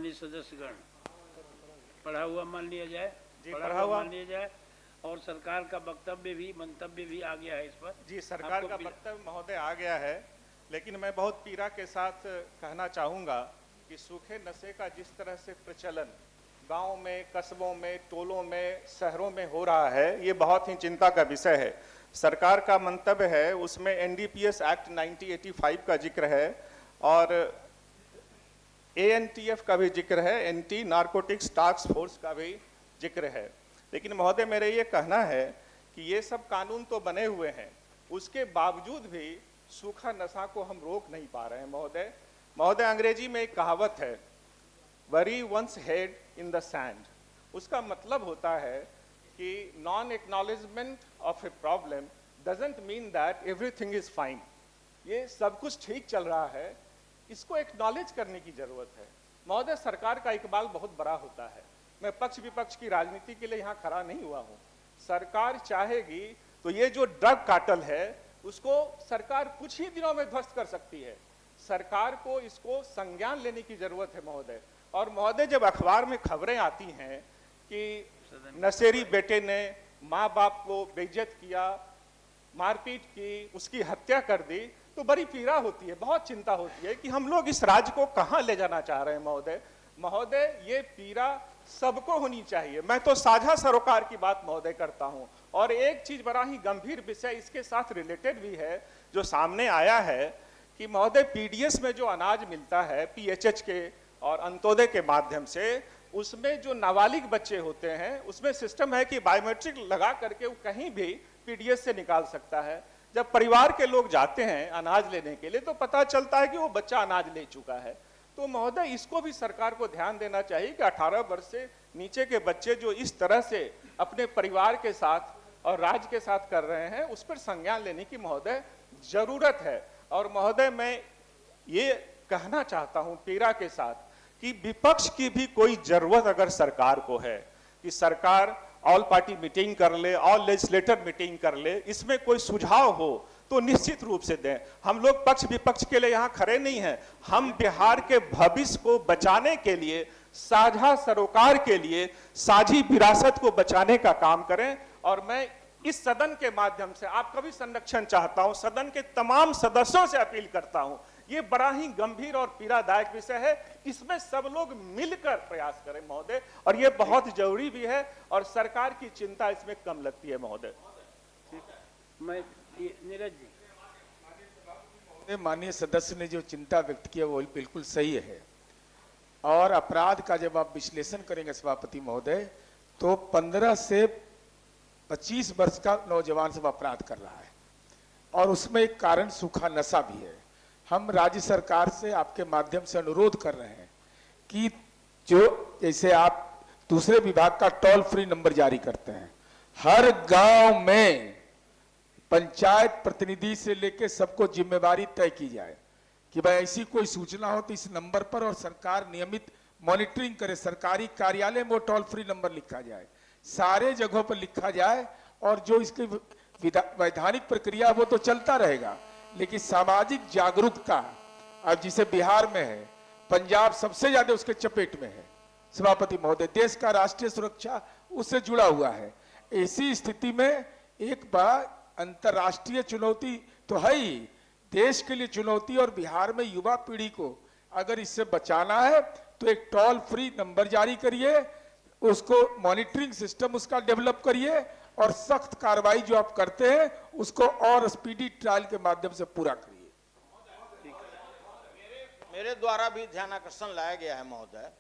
माननीय सदस्यगण, पढ़ा हुआ मान लिया जाए। पढ़ा हुआ मान लिया जाए और सरकार का वक्तव्य भी मंतव्य भी आ गया है इस पर। जी, सरकार का वक्तव्य महोदय आ गया है, लेकिन मैं बहुत पीड़ा के साथ कहना चाहूँगा कि सूखे नशे का जिस तरह से प्रचलन गांव में, कस्बों में, टोलों में, शहरों में हो रहा है, ये बहुत ही चिंता का विषय है। सरकार का मंतव्य है, उसमें एनडीपीएस एक्ट 1985 का जिक्र है और एएनटीएफ का भी जिक्र है, एंटी नारकोटिक्स टास्क फोर्स का भी जिक्र है। लेकिन महोदय मेरे ये कहना है कि ये सब कानून तो बने हुए हैं, उसके बावजूद भी सूखा नशा को हम रोक नहीं पा रहे हैं महोदय। महोदय, अंग्रेजी में एक कहावत है, bury one's head in the sand। उसका मतलब होता है कि non acknowledgement of a problem doesn't mean that everything is fine. ये सब कुछ ठीक चल रहा है, इसको एक्नॉलेज करने की जरूरत है महोदय। सरकार का इकबाल बहुत बड़ा होता है। मैं पक्ष विपक्ष की राजनीति के लिए यहाँ खड़ा नहीं हुआ हूँ। सरकार चाहेगी तो ये जो ड्रग कार्टेल है उसको सरकार कुछ ही दिनों में ध्वस्त कर सकती है। सरकार को इसको संज्ञान लेने की जरूरत है महोदय। और महोदय, जब अखबार में खबरें आती हैं कि नशेरी बेटे ने माँ बाप को बेइज्जत किया, मारपीट की, उसकी हत्या कर दी, तो बड़ी पीड़ा होती है, बहुत चिंता होती है कि हम लोग इस राज्य को कहाँ ले जाना चाह रहे हैं महोदय। महोदय, ये पीड़ा सबको होनी चाहिए। मैं तो साझा सरोकार की बात महोदय करता हूँ। और एक चीज बड़ा ही गंभीर विषय इसके साथ रिलेटेड भी है जो सामने आया है कि महोदय, पीडीएस में जो अनाज मिलता है पीएचएच के और अंत्योदय के माध्यम से, उसमें जो नाबालिग बच्चे होते हैं उसमें सिस्टम है कि बायोमेट्रिक लगा करके वो कहीं भी पीडीएस से निकाल सकता है। जब परिवार के लोग जाते हैं अनाज लेने के लिए तो पता चलता है कि वो बच्चा अनाज ले चुका है। तो महोदय, इसको भी सरकार को ध्यान देना चाहिए कि 18 वर्ष से नीचे के बच्चे जो इस तरह से अपने परिवार के साथ और राज्य के साथ कर रहे हैं, उस पर संज्ञान लेने की महोदय जरूरत है। और महोदय, मैं ये कहना चाहता हूं पीड़ा के साथ कि विपक्ष की भी कोई जरूरत अगर सरकार को है कि सरकार ऑल पार्टी मीटिंग कर ले, ऑल लेजिस्लेटर मीटिंग कर ले, इसमें कोई सुझाव हो तो निश्चित रूप से दें। हम लोग पक्ष विपक्ष के लिए यहाँ खड़े नहीं हैं। हम बिहार के भविष्य को बचाने के लिए, साझा सरोकार के लिए, साझी विरासत को बचाने का काम करें। और मैं इस सदन के माध्यम से आपका भी संरक्षण चाहता हूं, सदन के तमाम सदस्यों से अपील करता हूं। ये बड़ा ही गंभीर और पीड़ादायक विषय है, इसमें सब लोग मिलकर प्रयास करें महोदय, और ये बहुत जरूरी भी है और सरकार की चिंता इसमें कम लगती है महोदय। मैं नीरज जी, माननीय सदस्य ने जो चिंता व्यक्त किया वो बिल्कुल सही है। और अपराध का जब आप विश्लेषण करेंगे सभापति महोदय, तो 15 से 25 वर्ष का नौजवान सब अपराध कर रहा है और उसमें एक कारण सूखा नशा भी है। हम राज्य सरकार से आपके माध्यम से अनुरोध कर रहे हैं कि जो जैसे आप दूसरे विभाग का टोल फ्री नंबर जारी करते हैं, हर गांव में पंचायत प्रतिनिधि से लेकर सबको जिम्मेवारी तय की जाए कि भाई ऐसी कोई सूचना हो तो इस नंबर पर, और सरकार नियमित मॉनिटरिंग करे। सरकारी कार्यालय में वो टोल फ्री नंबर लिखा जाए, सारे जगहों पर लिखा जाए, और जो इसकी वैधानिक प्रक्रिया वो तो चलता रहेगा, लेकिन सामाजिक जागरूकता अब जिसे बिहार में है, पंजाब सबसे ज्यादा उसके चपेट में है सभापति महोदय। देश का राष्ट्रीय सुरक्षा उससे जुड़ा हुआ है। ऐसी स्थिति में एक बार अंतर्राष्ट्रीय चुनौती तो है ही, देश के लिए चुनौती, और बिहार में युवा पीढ़ी को अगर इससे बचाना है तो एक टोल फ्री नंबर जारी करिए, उसको मॉनिटरिंग सिस्टम उसका डेवलप करिए, और सख्त कार्रवाई जो आप करते हैं उसको और स्पीडी ट्रायल के माध्यम से पूरा करिए। मेरे द्वारा भी ध्यानाकर्षण लाया गया है महोदय